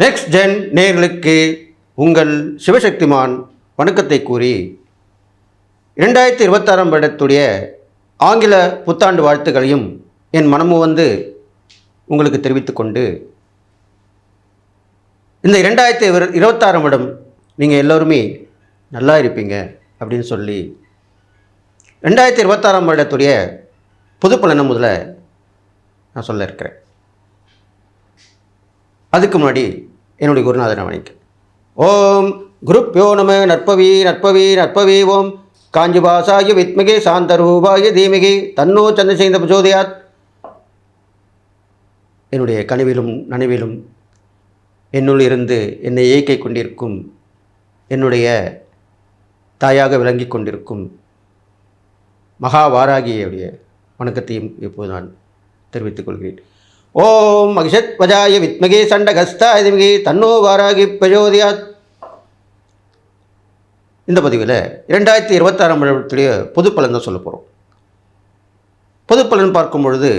Next gen நேயர்களுக்கு உங்கள் சிவசக்திமான் வணக்கத்தை கூறி 2026 வருடத்துடைய ஆங்கில புத்தாண்டு வாழ்த்துக்களையும் என் மனமு வந்து உங்களுக்கு தெரிவித்துக்கொண்டு, இந்த 2026 வருடம் நீங்கள் எல்லோருமே நல்லா இருப்பீங்க அப்படின்னு சொல்லி 2026 வருடத்துடைய பொது பலனை முதல்ல நான் சொல்ல இருக்கிறேன். அதுக்கு முன்னாடி என்னுடைய குருநாதனை வணக்கம். ஓம் குருப்யோ நம நற்பவி நற்பவி நற்பவி. ஓம் காஞ்சிபாசாய வித்மகே சாந்தரூபாய தீமகி தன்னோ சந்திரசேகர பிரச்சோதயாத். என்னுடைய கனவிலும் நனவிலும் என்னுள் இருந்து என்னை இயக்கிக் கொண்டிருக்கும் என்னுடைய தாயாக விளங்கி கொண்டிருக்கும் மகாவாராகியுடைய வணக்கத்தையும் இப்போது நான் தெரிவித்துக் கொள்கிறேன். ஓம் மகிஷத் வஜாய வித்மகே சண்டகஸ்தாய தீமகி தன்னோ வாராகி பிரச்சோதயாத். இந்த பதிவில் 2026 வருடத்துடைய பொது பலன் தான் சொல்ல போகிறோம். பொது பலன் பார்க்கும் பொழுது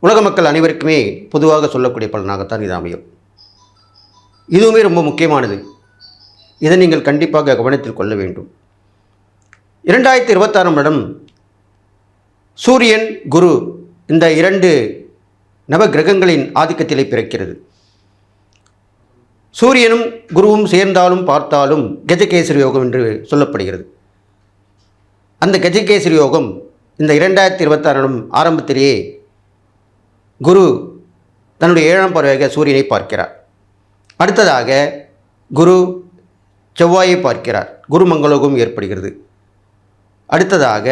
உலக மக்கள் அனைவருக்குமே பொதுவாக சொல்லக்கூடிய பலனாகத்தான் இது அமையும். இதுவுமே ரொம்ப முக்கியமானது. இதை நீங்கள் கண்டிப்பாக கவனத்தில் கொள்ள வேண்டும். 2026 வருடம் சூரியன் குரு இந்த 2 நவ கிரகங்களின் ஆதிக்கத்திலே பிறக்கிறது. சூரியனும் குருவும் சேர்ந்தாலும் பார்த்தாலும் கஜகேசரி யோகம் என்று சொல்லப்படுகிறது. அந்த கஜகேசரி யோகம் இந்த 2026 ஆரம்பத்திலேயே குரு தன்னுடைய 7ஆம் பார்வையாக சூரியனை பார்க்கிறார். அடுத்ததாக குரு செவ்வாயை பார்க்கிறார். குரு மங்களோகம் ஏற்படுகிறது. அடுத்ததாக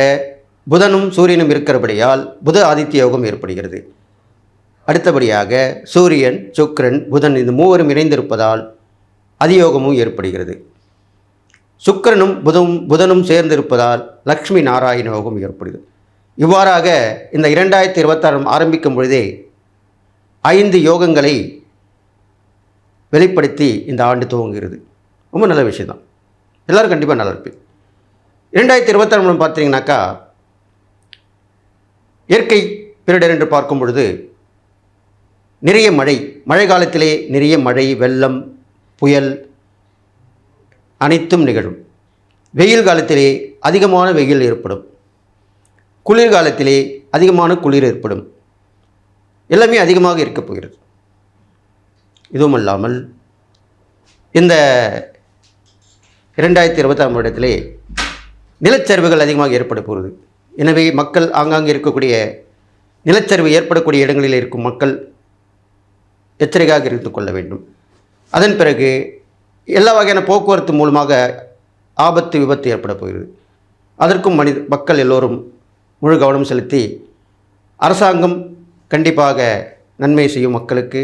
புதனும் சூரியனும் இருக்கிறபடியால் புத ஆதித்ய யோகம் ஏற்படுகிறது. அடுத்தபடியாக சூரியன் சுக்கிரன் புதன் இந்த மூவரும் இணைந்திருப்பதால் அதியோகமும் ஏற்படுகிறது. சுக்கிரனும் புதனும் சேர்ந்திருப்பதால் லக்ஷ்மி நாராயண யோகம் ஏற்படுகிறது. இவ்வாறாக இந்த 2026 ஆரம்பிக்கும் பொழுதே 5 யோகங்களை வெளிப்படுத்தி இந்த ஆண்டு துவங்குகிறது. ரொம்ப நல்ல விஷயம்தான். எல்லோரும் கண்டிப்பாக நல்லா இருப்பீங்க. 2026 பார்த்தீங்கன்னாக்கா இயற்கை பேரிடர் என்று பார்க்கும் பொழுது நிறைய மழை காலத்திலே நிறைய மழை, வெள்ளம், புயல் அனைத்தும் நிகழும். வெயில் காலத்திலே அதிகமான வெயில் ஏற்படும். குளிர்காலத்திலே அதிகமான குளிர் ஏற்படும். எல்லாமே அதிகமாக இருக்கப் போகிறது. இதுவும் அல்லாமல் இந்த 2026 வருடத்திலே நிலச்சரிவுகள் அதிகமாக ஏற்பட போகிறது. எனவே மக்கள் ஆங்காங்கே இருக்கக்கூடிய நிலச்சரிவு ஏற்படக்கூடிய இடங்களில் இருக்கும் மக்கள் எச்சரிக்கையாக இருந்து கொள்ள வேண்டும். அதன் பிறகு எல்லா வகையான போக்குவரத்து மூலமாக ஆபத்து விபத்து ஏற்பட போகிறது. அதற்கும் மக்கள் எல்லோரும் முழு கவனம் செலுத்தி அரசாங்கம் கண்டிப்பாக நன்மை செய்யும். மக்களுக்கு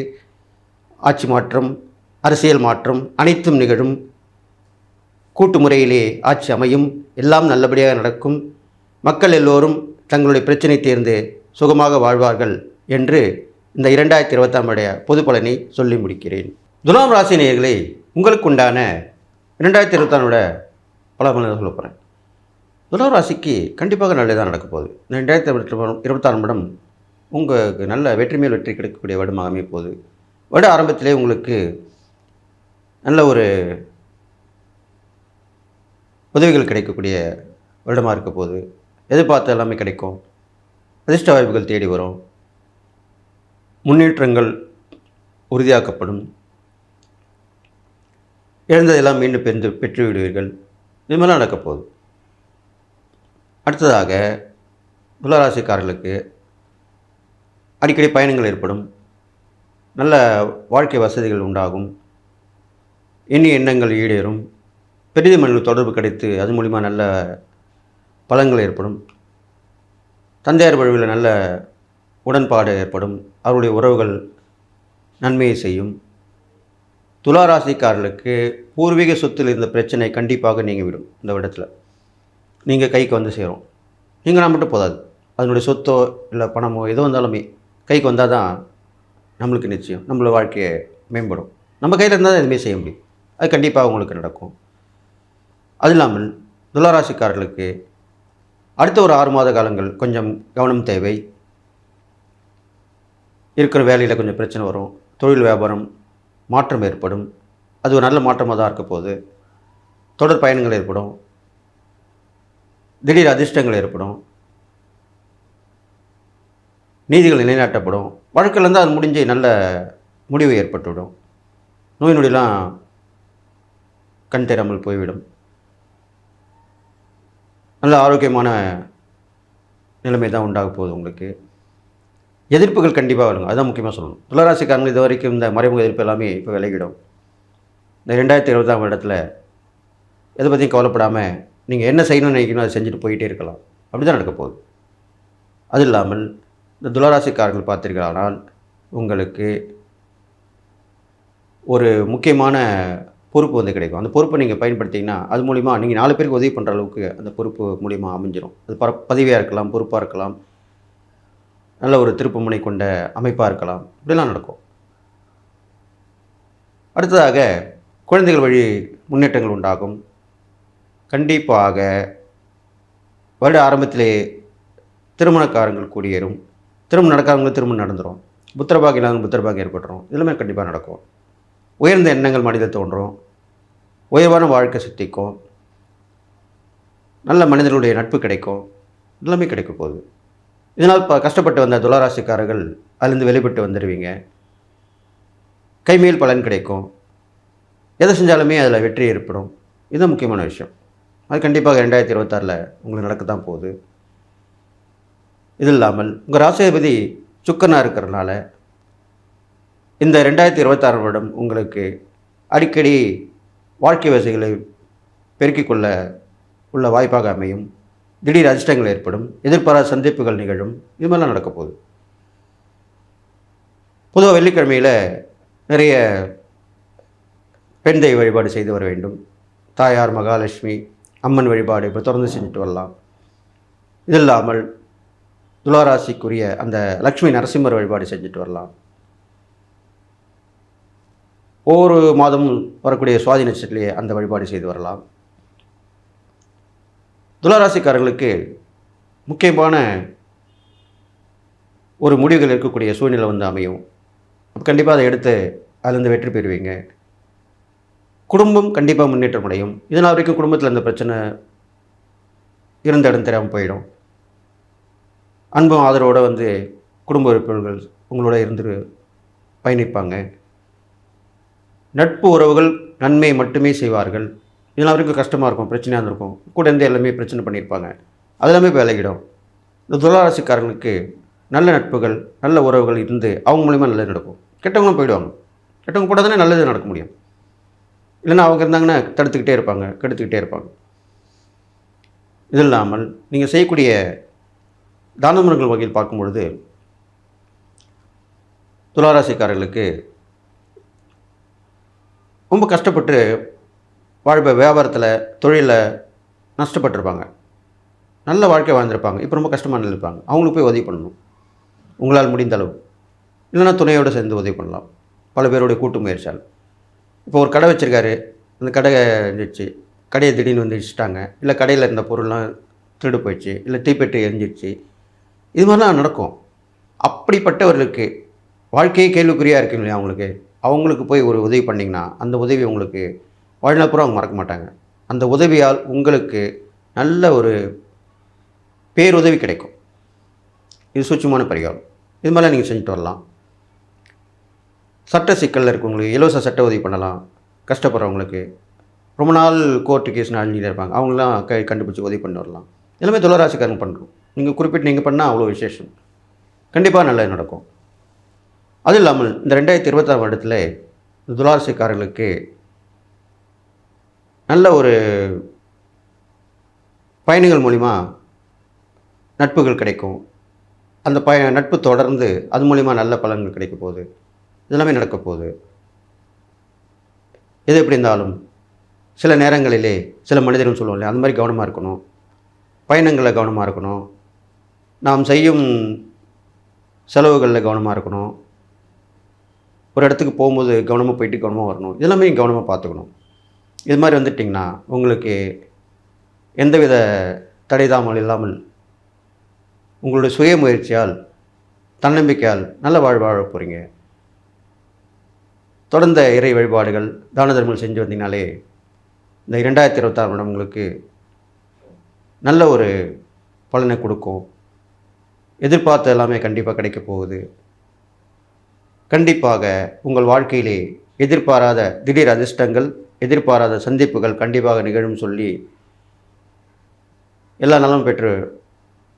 ஆட்சி மாற்றம், அரசியல் மாற்றம் அனைத்தும் நிகழும். கூட்டு முறையிலே ஆட்சி அமையும். எல்லாம் நல்லபடியாக நடக்கும். மக்கள் எல்லோரும் தங்களுடைய பிரச்சனை தீர்ந்து சுகமாக வாழ்வார்கள் என்று இந்த 2026 பொது பலனை சொல்லி முடிக்கிறேன். துலாம் ராசி நேயர்களே, உங்களுக்கு உண்டான 2026 பலனை சொல்ல போகிறேன். துலாம் ராசிக்கு கண்டிப்பாக நல்லதாக நடக்க போகுது. இந்த 2026 உங்களுக்கு நல்ல வெற்றி மேல் வெற்றி கிடைக்கக்கூடிய வருடமாக அமைய போகுது. வருட ஆரம்பத்திலே உங்களுக்கு நல்ல ஒரு உதவிகள் கிடைக்கக்கூடிய வருடமாக இருக்க போகுது. எதிர்பார்த்த எல்லாமே கிடைக்கும். அதிர்ஷ்ட வாய்ப்புகள் தேடி வரும். முன்னேற்றங்கள் உறுதியாக்கப்படும். இழந்ததெல்லாம் மீண்டும் பெற்று விடுவீர்கள். இது மாதிரிலாம் நடக்க போகுது. அடுத்ததாக துளாராசிக்காரர்களுக்கு அடிக்கடி பயணங்கள் ஏற்படும். நல்ல வாழ்க்கை வசதிகள் உண்டாகும். எண்ணிய எண்ணங்கள் ஈடேறும். பெரிய மனிதர்கள் தொடர்பு கிடைத்து அது மூலிமா நல்ல பலன்கள் ஏற்படும். தந்தையார் வழியில் நல்ல உடன்பாடு ஏற்படும். அவருடைய உறவுகள் நன்மையை செய்யும். துளாராசிக்காரர்களுக்கு பூர்வீக சொத்தில் இருந்த பிரச்சனை கண்டிப்பாக நீங்கிவிடும். இந்த இடத்துல நீங்கள் கைக்கு வந்து சேரும். நீங்கள் நான் மட்டும் போதாது, அதனுடைய சொத்தோ இல்லை பணமோ எதோ வந்தாலுமே கைக்கு வந்தால் தான் நம்மளுக்கு நிச்சயம் நம்மளோட வாழ்க்கையை மேம்படும். நம்ம கையில் இருந்தால் தான் எதுவுமே செய்ய முடியும். அது கண்டிப்பாக உங்களுக்கு நடக்கும். அது இல்லாமல் துளாராசிக்காரர்களுக்கு அடுத்த ஒரு 6 மாத காலங்கள் கொஞ்சம் கவனம் தேவை. இருக்கிற வேலையில் கொஞ்சம் பிரச்சனை வரும். தொழில் வியாபாரம் மாற்றம் ஏற்படும். அது ஒரு நல்ல மாற்றமாக தான் இருக்க போகுது. தொடர் பயணங்கள் ஏற்படும். திடீர் அதிர்ஷ்டங்கள் ஏற்படும். நீதிகள் நிலைநாட்டப்படும். வழக்கில் இருந்தால் அது முடிஞ்சு நல்ல முடிவு ஏற்பட்டுவிடும். நோய் நொடிலாம் கண் தெரியாமல் போய்விடும். நல்ல ஆரோக்கியமான நிலைமை தான் உண்டாக போகுது உங்களுக்கு. எதிர்ப்புகள் கண்டிப்பாக வருங்க. அதுதான் முக்கியமாக சொல்லணும். துளாராசிக்காரங்க இது வரைக்கும் இந்த மறைமுக எதிர்ப்பு எல்லாமே இப்போ விலகிடும். இந்த 2020ஆம் வருடத்தில் எதை பற்றியும் கவலைப்படாமல் நீங்கள் என்ன செய்யணும்னு நினைக்கணும் அதை செஞ்சுட்டு போயிட்டே இருக்கலாம். அப்படி தான் நடக்க போகுது. அது இல்லாமல் இந்த துளாராசிக்காரர்கள் பார்த்தீர்களானால் உங்களுக்கு ஒரு முக்கியமான பொறுப்பு வந்து கிடைக்கும். அந்த பொறுப்பை நீங்கள் பயன்படுத்திங்கன்னா அது மூலிமா நீங்கள் 4 பேருக்கு உதவி பண்ணுற அளவுக்கு அந்த பொறுப்பு மூலிமா அமைஞ்சிடும். அது பதவியாக இருக்கலாம், பொறுப்பாக இருக்கலாம், நல்ல ஒரு திருப்புமுனை கொண்ட அமைப்பாக இருக்கலாம். இப்படிலாம் நடக்கும். அடுத்ததாக குழந்தைகள் வழி முன்னேற்றங்கள் உண்டாகும். கண்டிப்பாக வருட ஆரம்பத்திலே திருமணக்காரங்கள் கூடியேறும். திருமணம் நடக்காதவங்களுக்கு திருமணம் நடந்துடும். புத்திரபாகியம் இல்லாதவங்க புத்திரபாகியம் ஏற்பட்டுரும். இதெல்லாமே கண்டிப்பாக நடக்கும். உயர்ந்த எண்ணங்கள் மனிதர் தோன்றும். உயர்வான வாழ்க்கை சித்திக்கும். நல்ல மனிதர்களுடைய நட்பு கிடைக்கும். எல்லாமே கிடைக்க போகுது. இதனால் கஷ்டப்பட்டு வந்த துளாராசிக்காரர்கள் அதிலிருந்து வெளிப்பட்டு வந்துடுவீங்க. கைமேல் பலன் கிடைக்கும். எதை செஞ்சாலுமே அதில் வெற்றி ஏற்படும். இதுதான் முக்கியமான விஷயம். அது கண்டிப்பாக 2026 உங்களுக்கு நடக்கத்தான் போகுது. இது இல்லாமல் உங்கள் ராசியாதிபதி சுக்கிரனாக இருக்கிறதுனால இந்த 2026 வருடம் உங்களுக்கு அடிக்கடி வாழ்க்கை வசதிகளை பெருக்கிக் கொள்ள உள்ள வாய்ப்பாக அமையும். திடீர் அதிர்ஷ்டங்கள் ஏற்படும். எதிர்பாராத சந்திப்புகள் நிகழும். இது மாதிரிலாம் நடக்க போகுது. பொதுவாக வெள்ளிக்கிழமையில் நிறைய பெண் தெய்வ வழிபாடு செய்து வர வேண்டும். தாயார் மகாலட்சுமி அம்மன் வழிபாடு இப்போ தொடர்ந்து செஞ்சுட்டு வரலாம். இது இல்லாமல் துளாராசிக்குரிய அந்த லக்ஷ்மி நரசிம்மர் வழிபாடு செஞ்சுட்டு வரலாம். ஒவ்வொரு மாதமும் வரக்கூடிய சுவாதி நட்சத்திரத்திலேயே அந்த வழிபாடு செய்து வரலாம். துளாராசிக்காரர்களுக்கு முக்கியமான ஒரு முடிவுகள் இருக்கக்கூடிய சூழ்நிலை வந்து அமையும். கண்டிப்பாக அதை எடுத்து அதிலிருந்து வெற்றி பெறுவீங்க. குடும்பம் கண்டிப்பாக முன்னேற்றம் அடையும். இதனால் வரைக்கும் குடும்பத்தில் இந்த பிரச்சனை இருந்த இடம் தெரியாமல் போயிடும். அன்பும் ஆதரவோடு வந்து குடும்ப உறுப்பினர்கள் உங்களோட இருந்து பயணிப்பாங்க. நட்பு உறவுகள் நன்மை மட்டுமே செய்வார்கள். இதனால் வரைக்கும் கஷ்டமாக இருக்கும், பிரச்சனையாக இருந்திருக்கும். கூட இருந்து எல்லாமே பிரச்சனை பண்ணியிருப்பாங்க. அதெல்லாமே விலகிடும். இந்த துளாராசிக்காரங்களுக்கு நல்ல நட்புகள் நல்ல உறவுகள் இருந்து அவங்க மூலிமா நல்லது நடக்கும். கெட்டவங்களும் போயிடுவாங்க. கெட்டவங்க கூட தானே நல்லது நடக்க முடியும். இல்லைன்னா அவங்க இருந்தாங்கன்னா தடுத்துக்கிட்டே இருப்பாங்க, கெடுத்துக்கிட்டே இருப்பாங்க. இது இல்லாமல் நீங்கள் செய்யக்கூடிய தானமரங்கள் வகையில் பார்க்கும் பொழுது துளாராசிக்காரர்களுக்கு ரொம்ப கஷ்டப்பட்டு வாழ்க்கை வியாபாரத்தில் தொழிலில் நஷ்டப்பட்டிருப்பாங்க. நல்ல வாழ்க்கை வாழ்ந்திருப்பாங்க. இப்போ ரொம்ப கஷ்டமாக நினைப்பாங்க. அவங்களுக்கு போய் உதவி பண்ணணும் உங்களால் முடிந்த அளவு. இல்லைன்னா துணையோடு சேர்ந்து உதவி பண்ணலாம். பல பேருடைய கூட்டு முயற்சியால். இப்போ ஒரு கடை வச்சுருக்காரு. அந்த கடை இருந்துச்சு. கடையை திடீர்னு வந்து இடிச்சிட்டாங்க. இல்லை கடையில் இருந்த பொருள்லாம் திருடு போயிடுச்சு. இல்லை தீப்பெட்டி எரிஞ்சிடுச்சு. இது மாதிரிலாம் நடக்கும். அப்படிப்பட்டவர்களுக்கு வாழ்க்கையே கேள்விக்குறியாக இருக்குங்க இல்லையா அவங்களுக்கு போய் ஒரு உதவி பண்ணிங்கன்னா அந்த உதவி உங்களுக்கு வாழ்நாள் பூரா அவங்க மறக்க மாட்டாங்க. அந்த உதவியால் உங்களுக்கு நல்ல ஒரு பேருதவி கிடைக்கும். இது சூட்சமான பரிகாரம். இது மாதிரிலாம் நீங்கள் செஞ்சுட்டு வரலாம். சட்ட சிக்கலில் இருக்கவங்களுக்கு இலவச சட்ட உதவி பண்ணலாம். கஷ்டப்படுறவங்களுக்கு ரொம்ப நாள் கோர்ட்டு கேஸ் அழிஞ்சிட்டே இருப்பாங்க. அவங்களாம் கண்டுபிடிச்சி உதவி பண்ணி வரலாம். எல்லாமே துளாராசிக்காரங்க பண்ணுறோம். நீங்கள் குறிப்பிட்டு நீங்கள் பண்ணால் அவ்வளோ விசேஷம். கண்டிப்பாக நல்லது நடக்கும். அது இல்லாமல் இந்த 2026 வருடத்தில் இந்த துளாராசிக்காரர்களுக்கு நல்ல ஒரு பயணங்கள் மூலிமா நட்புகள் கிடைக்கும். அந்த நட்பு தொடர்ந்து அது மூலிமா நல்ல பலன்கள் கிடைக்க போகுது. இதெல்லாமே நடக்க போகுது. எது எப்படி இருந்தாலும் சில நேரங்களிலே சில மனிதர்கள் சொல்லுவோம் இல்லையா, அந்த மாதிரி கவனமாக இருக்கணும். பயணங்களில் கவனமாக இருக்கணும். நாம் செய்யும் செலவுகளில் கவனமாக இருக்கணும். ஒரு இடத்துக்கு போகும்போது கவனமாக போயிட்டு கவனமாக வரணும். இதெல்லாமே கவனமாக பார்த்துக்கணும். இது மாதிரி வந்துட்டிங்கன்னா உங்களுக்கு எந்தவித தடைதாமல் இல்லாமல் உங்களுடைய சுய முயற்சியால் தன்னம்பிக்கையால் நல்ல வாழ போகிறீங்க. தொடர்ந்த இறை வழிபாடுகள் தான தர்மங்கள் செஞ்சு வந்தீங்கனாலே இந்த 2026 வருடம் உங்களுக்கு நல்ல ஒரு பலனை கொடுக்கும். எதிர்பார்த்த எல்லாமே கண்டிப்பாக கிடைக்க போகுது. கண்டிப்பாக உங்கள் வாழ்க்கையிலே எதிர்பாராத திடீர் அதிர்ஷ்டங்கள், எதிர்பாராத சந்திப்புகள் கண்டிப்பாக நிகழும் சொல்லி எல்லா நலமும் பெற்று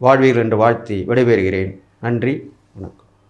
வாழ்வீர்கள் என்று வாழ்த்தி விடைபெறுகிறேன். நன்றி, வணக்கம்.